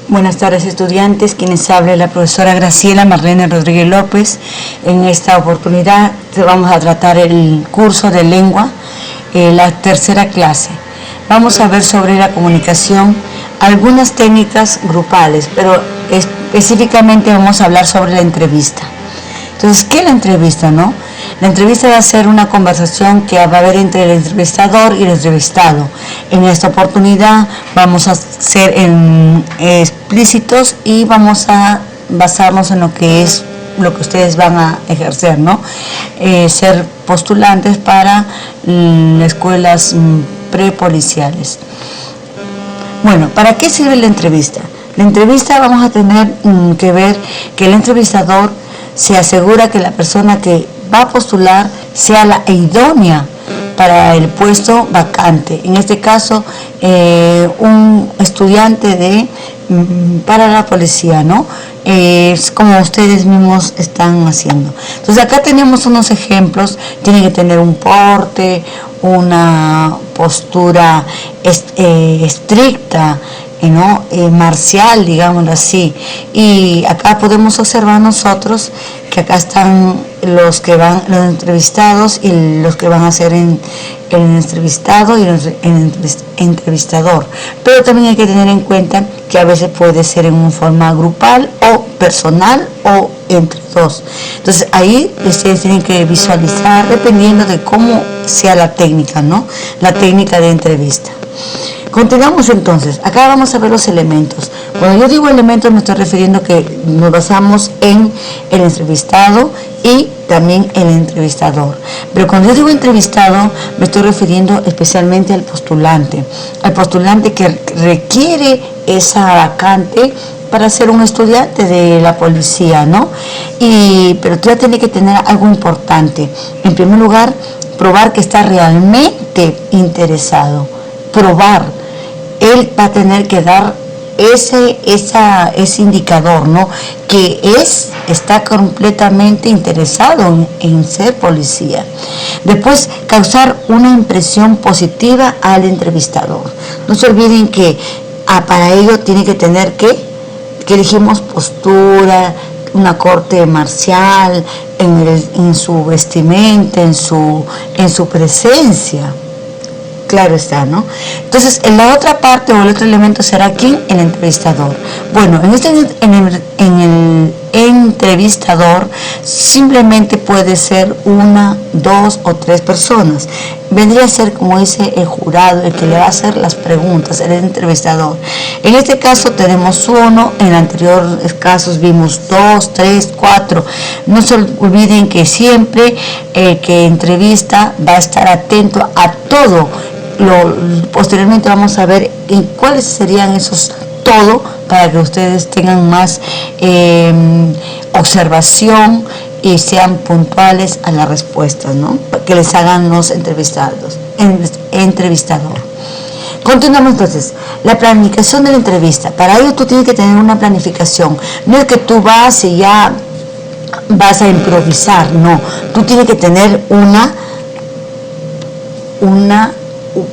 Buenas tardes, estudiantes. Quienes habla la profesora Graciela Marlene Rodríguez López. En esta oportunidad vamos a tratar el curso de lengua, la tercera clase. Vamos a ver sobre la comunicación algunas técnicas grupales, pero específicamente vamos a hablar sobre la entrevista. Entonces, ¿qué es la entrevista, no? La entrevista va a ser una conversación que va a haber entre el entrevistador y el entrevistado. En esta oportunidad vamos a ser explícitos y vamos a basarnos en lo que ustedes van a ejercer, ¿no? Ser postulantes para escuelas prepoliciales. Bueno, ¿para qué sirve la entrevista? La entrevista vamos a tener que ver que el entrevistador se asegura que la persona que va a postular sea la idónea para el puesto vacante. En este caso, un estudiante para la policía, ¿no? Es como ustedes mismos están haciendo. Entonces acá tenemos unos ejemplos. Tiene que tener un porte, una postura estricta, ¿no? Marcial, digámoslo así. Y acá podemos observar nosotros que acá están los entrevistados y los que van a ser el entrevistado y el entrevistador. Pero también hay que tener en cuenta que a veces puede ser en forma grupal o personal o entre dos. Entonces ahí ustedes tienen que visualizar dependiendo de cómo sea la técnica, ¿no? La técnica de entrevista. Continuamos entonces. Acá vamos a ver los elementos. Cuando yo digo elementos me estoy refiriendo que nos basamos en el entrevistado y también el entrevistador. Pero cuando yo digo entrevistado me estoy refiriendo especialmente al postulante que requiere esa vacante para ser un estudiante de la policía, ¿no? Pero tú ya tienes que tener algo importante. En primer lugar, probar que está realmente interesado. Probar. Él va a tener que dar ese indicador, ¿no? Que está completamente interesado en ser policía. Después, causar una impresión positiva al entrevistador. No se olviden que para ello tiene que tener que dijimos postura, una corte marcial, en su vestimenta, en su presencia. Claro está, ¿no? Entonces, en la otra parte o el otro elemento será ¿quién? El entrevistador. Bueno, en el entrevistador simplemente puede ser una, dos o tres personas. Vendría a ser, como dice el jurado, el que le va a hacer las preguntas, el entrevistador. En este caso tenemos uno, en anteriores casos vimos 2, 3, 4. No se olviden que siempre el que entrevista va a estar atento a todo. Posteriormente vamos a ver cuáles serían esos todo para que ustedes tengan más observación y sean puntuales a las respuestas, ¿no? Que les hagan los entrevistador. Continuamos entonces. La planificación de la entrevista. Para ello tú tienes que tener una planificación. No es que tú vas y ya vas a improvisar, no. Tú tienes que tener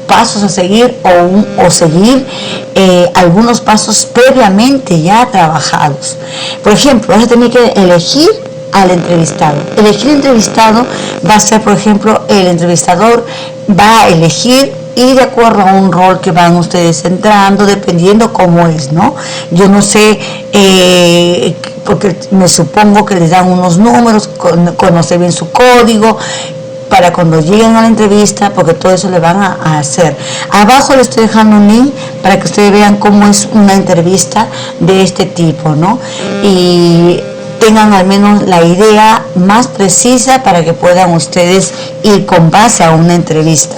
pasos a seguir o seguir algunos pasos previamente ya trabajados. Por ejemplo, vas a tener que elegir al entrevistado. Elegir entrevistado va a ser, por ejemplo, el entrevistador va a elegir y de acuerdo a un rol que van ustedes entrando, dependiendo cómo es, ¿no? Yo no sé, porque me supongo que les dan unos números, conoce bien su código, para cuando lleguen a la entrevista, porque todo eso le van a hacer. Abajo les estoy dejando un link para que ustedes vean cómo es una entrevista de este tipo, ¿no? Y tengan al menos la idea más precisa para que puedan ustedes ir con base a una entrevista.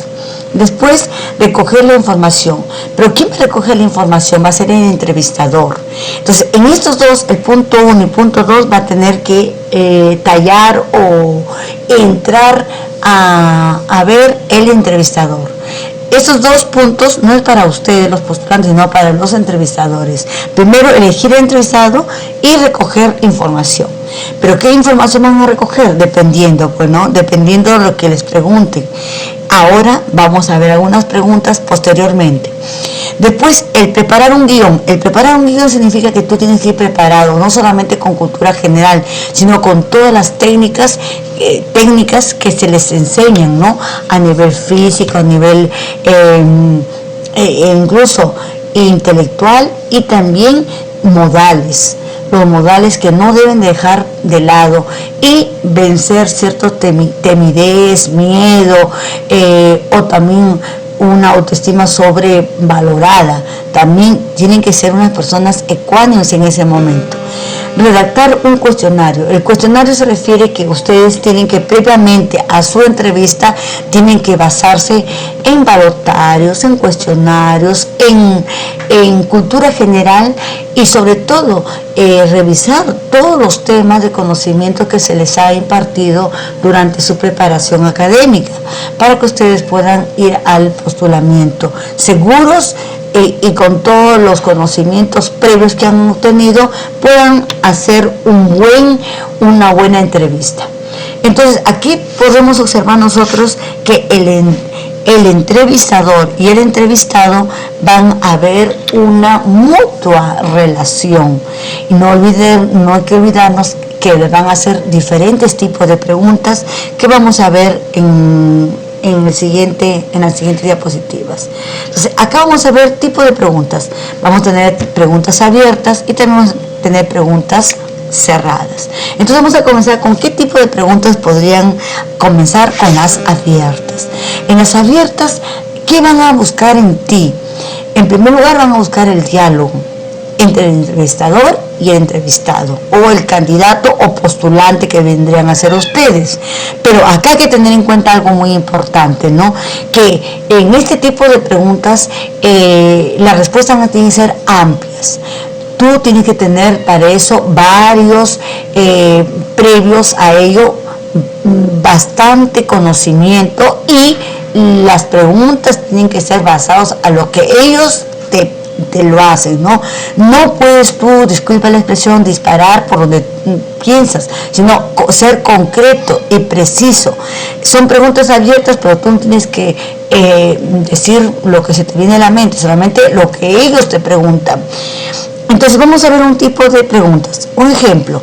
Después, recoger la información. ¿Pero quién va a recoger la información? Va a ser el entrevistador. Entonces, en estos dos, el punto 1 y punto 2 va a tener que tallar o entrar a ver el entrevistador. Estos dos puntos no es para ustedes los postulantes, sino para los entrevistadores. Primero, elegir el entrevistado y recoger información. ¿Pero qué información van a recoger? Dependiendo, pues, ¿no? Dependiendo de lo que les pregunten. Ahora vamos a ver algunas preguntas posteriormente. Después, el preparar un guión. El preparar un guión significa que tú tienes que ir preparado, no solamente con cultura general, sino con todas las técnicas que se les enseñan, ¿no? A nivel físico, a nivel incluso intelectual, y también modales. Los modales que no deben dejar de lado, y vencer ciertos timidez, miedo, o también una autoestima sobrevalorada. También tienen que ser unas personas ecuánimes en ese momento. Redactar un cuestionario. El cuestionario se refiere que ustedes tienen que, previamente a su entrevista, tienen que basarse en balotarios, en cuestionarios, en cultura general, y sobre todo revisar todos los temas de conocimiento que se les ha impartido durante su preparación académica, para que ustedes puedan ir al postulamiento seguros, y con todos los conocimientos previos que han obtenido puedan hacer una buena entrevista. Entonces, aquí podemos observar nosotros que el entrevistador y el entrevistado van a ver una mutua relación. Y no hay que olvidarnos que le van a hacer diferentes tipos de preguntas que vamos a ver en las siguientes diapositivas. Entonces, acá vamos a ver tipo de preguntas. Vamos a tener preguntas abiertas y también vamos a tener preguntas cerradas. Entonces, vamos a comenzar con qué tipo de preguntas podrían comenzar. Con las abiertas. En las abiertas, ¿qué van a buscar en ti? En primer lugar, van a buscar el diálogo entre el entrevistador y el entrevistado, o el candidato o postulante que vendrían a ser ustedes. Pero acá hay que tener en cuenta algo muy importante, ¿no? Que en este tipo de preguntas las respuestas no tienen que ser amplias. Tú tienes que tener para eso varios previos a ello, bastante conocimiento, y las preguntas tienen que ser basadas a lo que ellos te lo hacen, ¿no? No puedes tú, disculpa la expresión, disparar por donde piensas, sino ser concreto y preciso. Son preguntas abiertas, pero tú no tienes que decir lo que se te viene a la mente, solamente lo que ellos te preguntan. Entonces vamos a ver un tipo de preguntas. Un ejemplo,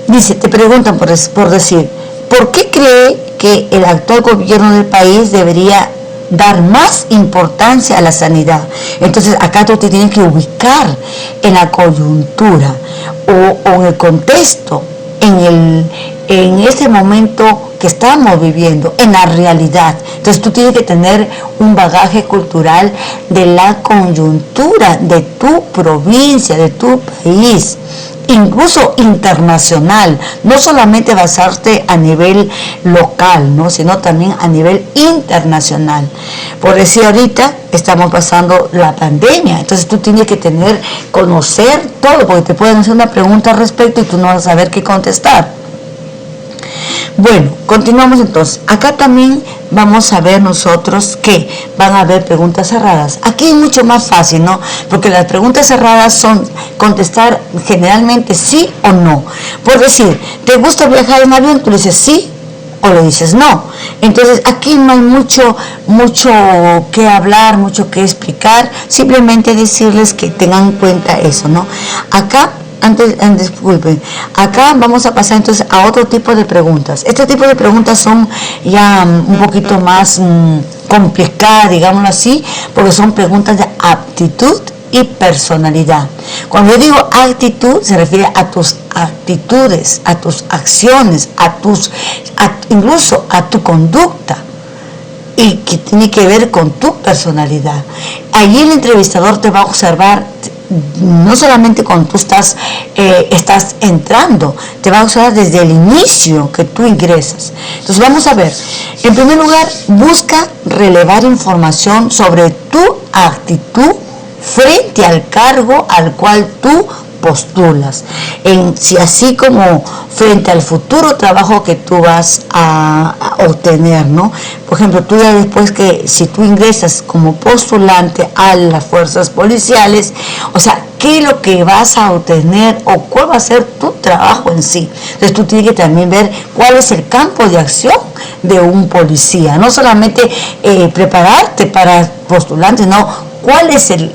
dice, te preguntan por decir, ¿por qué cree que el actual gobierno del país debería dar más importancia a la sanidad? Entonces acá tú te tienes que ubicar en la coyuntura o en el contexto, en ese momento que estamos viviendo, en la realidad. Entonces tú tienes que tener un bagaje cultural de la coyuntura de tu provincia, de tu país, incluso internacional, no solamente basarte a nivel local, ¿no? Sino también a nivel internacional. Por decir, ahorita estamos pasando la pandemia, entonces tú tienes que conocer todo, porque te pueden hacer una pregunta al respecto y tú no vas a saber qué contestar. Bueno, continuamos entonces. Acá también vamos a ver nosotros que van a haber preguntas cerradas. Aquí es mucho más fácil, ¿no? Porque las preguntas cerradas son contestar generalmente sí o no. Por decir, ¿te gusta viajar en avión? Tú le dices sí o le dices no. Entonces aquí no hay mucho que hablar, mucho que explicar. Simplemente decirles que tengan en cuenta eso, ¿no? Acá disculpen, acá vamos a pasar entonces a otro tipo de preguntas. Este tipo de preguntas son ya un poquito más complicadas, digámoslo así, porque son preguntas de aptitud y personalidad. Cuando yo digo actitud, se refiere a tus actitudes, a tus acciones, incluso a tu conducta, y que tiene que ver con tu personalidad. Allí el entrevistador te va a observar no solamente cuando tú estás entrando, te va a observar desde el inicio que tú ingresas. Entonces vamos a ver, en primer lugar, busca relevar información sobre tu actitud frente al cargo al cual tú postulas, así como frente al futuro trabajo que tú vas a obtener, ¿no? Por ejemplo, tú ya después que, si tú ingresas como postulante a las fuerzas policiales, o sea, ¿qué es lo que vas a obtener o cuál va a ser tu trabajo en sí? Entonces tú tienes que también ver cuál es el campo de acción de un policía. No solamente prepararte para postulante, no, ¿cuál es el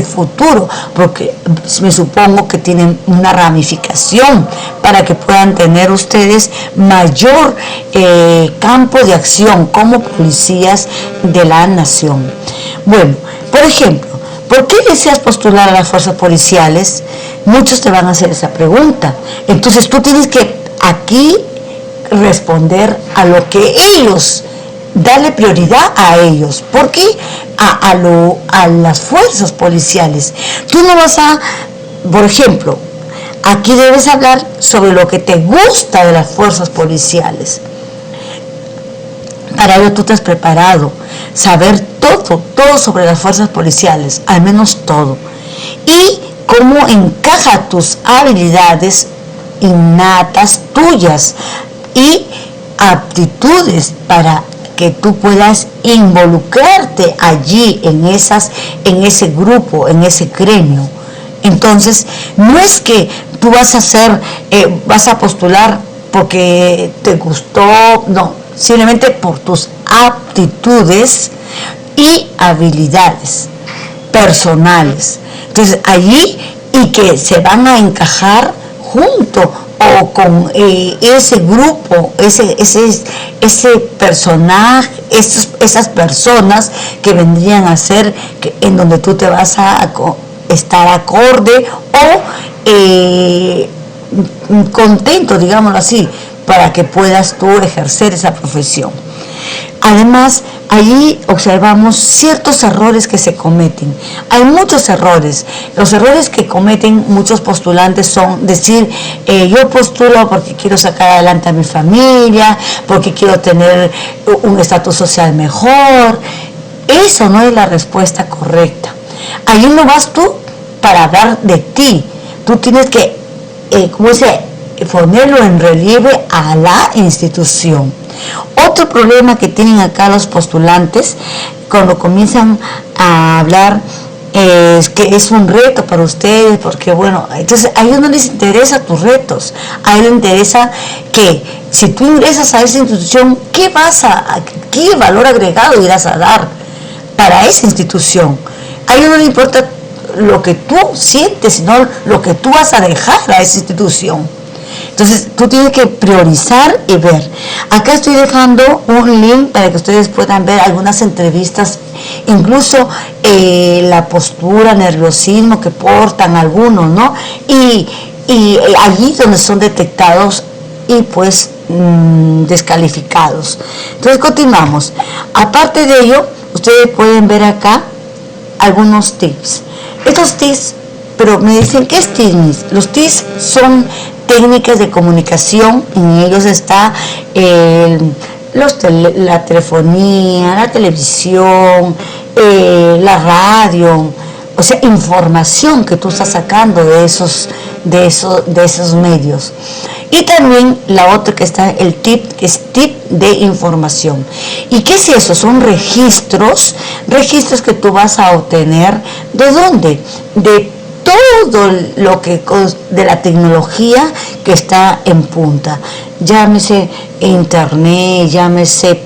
futuro? Porque me supongo que tienen una ramificación para que puedan tener ustedes mayor campo de acción como policías de la nación. Bueno, por ejemplo, ¿por qué deseas postular a las fuerzas policiales? Muchos te van a hacer esa pregunta. Entonces tú tienes que aquí responder a lo que ellos, darle prioridad a ellos. ¿Por qué? A las fuerzas policiales. Tú no vas a, por ejemplo, aquí debes hablar sobre lo que te gusta de las fuerzas policiales. Para ello tú te has preparado, saber todo sobre las fuerzas policiales, al menos todo. Y cómo encaja tus habilidades innatas tuyas y aptitudes para que tú puedas involucrarte allí en ese grupo, en ese gremio. Entonces, no es que tú vas a postular porque te gustó, no, simplemente por tus aptitudes y habilidades personales. Entonces, allí y que se van a encajar junto o con ese grupo, ese personaje, esas personas que vendrían a ser en donde tú te vas a estar acorde o contento, digámoslo así, para que puedas tú ejercer esa profesión. Además, allí observamos ciertos errores que se cometen. Hay muchos errores. Los errores que cometen muchos postulantes son decir, yo postulo porque quiero sacar adelante a mi familia, porque quiero tener un estatus social mejor. Eso no es la respuesta correcta. Allí no vas tú para hablar de ti. Tú tienes que, ponerlo en relieve a la institución. Otro problema que tienen acá los postulantes cuando comienzan a hablar es que es un reto para ustedes, porque bueno, entonces a ellos no les interesa tus retos, a ellos les interesa que si tú ingresas a esa institución, ¿qué valor agregado irás a dar para esa institución? A ellos no les importa lo que tú sientes, sino lo que tú vas a dejar a esa institución. Entonces, tú tienes que priorizar y ver. Acá estoy dejando un link para que ustedes puedan ver algunas entrevistas, incluso la postura, nerviosismo que portan algunos, ¿no? Y allí donde son detectados y pues descalificados. Entonces, continuamos. Aparte de ello, ustedes pueden ver acá algunos tips. Estos tips, pero me dicen, ¿qué es tips? Los tips son técnicas de comunicación, en ellos está la telefonía, la televisión, la radio, o sea, información que tú estás sacando de esos medios. Y también la otra que está, el tip, que es tip de información. ¿Y qué es eso? Son registros que tú vas a obtener. ¿De dónde? De todo lo que de la tecnología que está en punta, llámese internet, llámese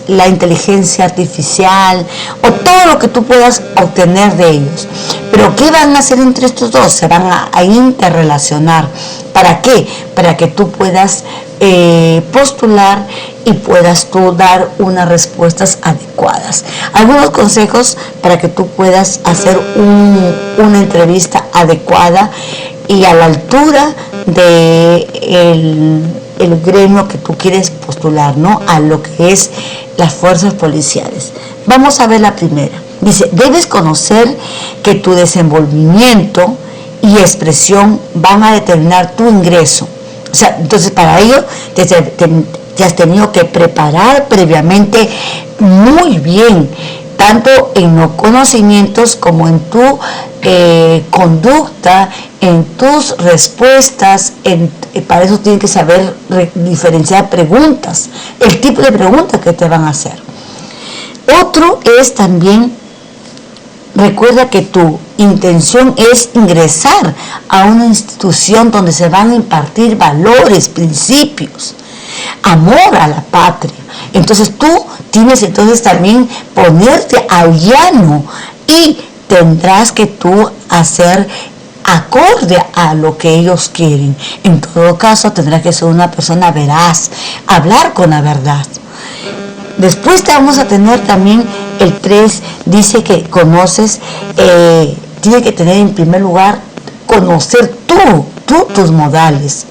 la inteligencia artificial o todo lo que tú puedas obtener de ellos. Pero ¿qué van a hacer entre estos dos? Se van a interrelacionar. ¿Para qué? Para que tú puedas postular y puedas tú dar unas respuestas adecuadas. Algunos consejos para que tú puedas hacer una entrevista adecuada y a la altura de el gremio que tú quieres postular, ¿no? A lo que es las fuerzas policiales. Vamos a ver la primera. Dice, debes conocer que tu desenvolvimiento y expresión van a determinar tu ingreso. O sea, entonces para ello te has tenido que preparar previamente muy bien, tanto en los conocimientos como en tu conducta, en tus respuestas. Para eso tienes que saber diferenciar preguntas, el tipo de preguntas que te van a hacer. Otro es también, recuerda que tu intención es ingresar a una institución donde se van a impartir valores, principios. amor a la patria. Entonces tú tienes entonces también ponerte al llano y tendrás que tú hacer acorde a lo que ellos quieren. En todo caso tendrás que ser una persona veraz, hablar con la verdad. Después te vamos a tener también el 3, dice que conoces, tiene que tener en primer lugar, conocer tú tus modales.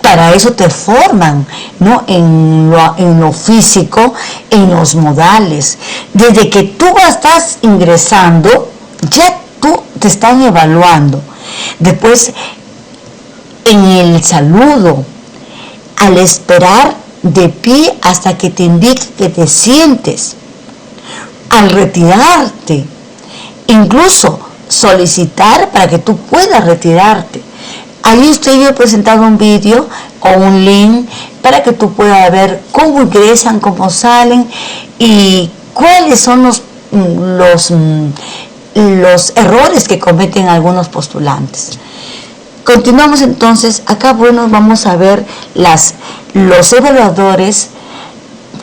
Para eso te forman, ¿no? En lo físico, en los modales. Desde que tú estás ingresando, ya tú te están evaluando. Después, en el saludo, al esperar de pie hasta que te indique que te sientes, al retirarte, incluso solicitar para que tú puedas retirarte. Ahí estoy yo presentando un vídeo o un link para que tú puedas ver cómo ingresan, cómo salen y cuáles son los errores que cometen algunos postulantes. Continuamos entonces. Acá, bueno, vamos a ver los evaluadores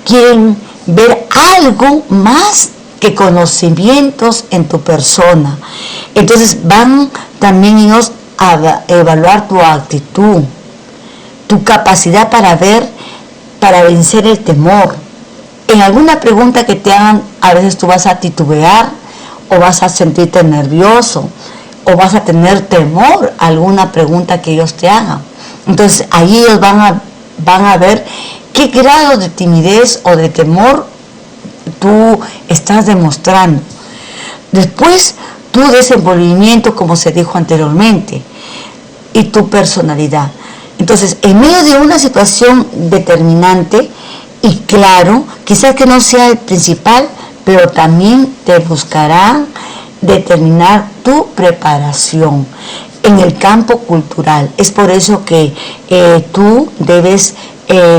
quieren ver algo más que conocimientos en tu persona. Entonces van también ellos a evaluar tu actitud, tu capacidad para vencer el temor. En alguna pregunta que te hagan, a veces tú vas a titubear o vas a sentirte nervioso o vas a tener temor a alguna pregunta que ellos te hagan. Entonces ahí ellos van a ver qué grado de timidez o de temor tú estás demostrando. Después, tu desenvolvimiento, como se dijo anteriormente, y tu personalidad. Entonces, en medio de una situación determinante, y claro, quizás que no sea el principal, pero también te buscarán determinar tu preparación en el campo cultural. Es por eso que tú debes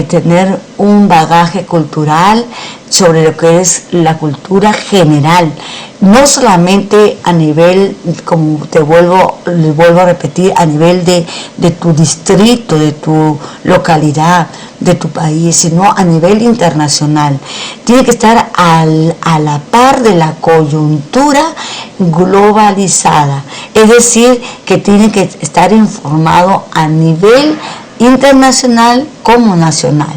tener un bagaje cultural sobre lo que es la cultura general, no solamente a nivel, como les vuelvo a repetir, a nivel de tu distrito, de tu localidad, de tu país, sino a nivel internacional. Tiene que estar a la par de la coyuntura globalizada, es decir, que tiene que estar informado a nivel internacional como nacional.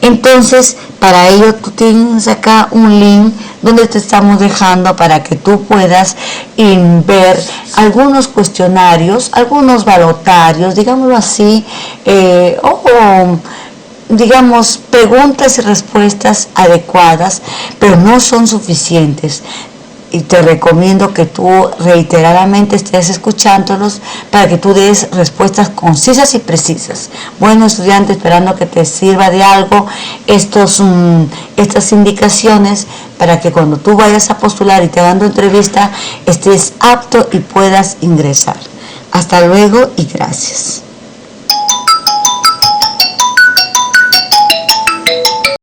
Entonces, para ello tú tienes acá un link donde te estamos dejando para que tú puedas ver algunos cuestionarios, algunos balotarios, digámoslo así, o digamos preguntas y respuestas adecuadas, pero no son suficientes. Y te recomiendo que tú reiteradamente estés escuchándolos para que tú des respuestas concisas y precisas. Bueno, estudiante, esperando que te sirva de algo estas indicaciones para que cuando tú vayas a postular y te hagan tu entrevista estés apto y puedas ingresar. Hasta luego y gracias.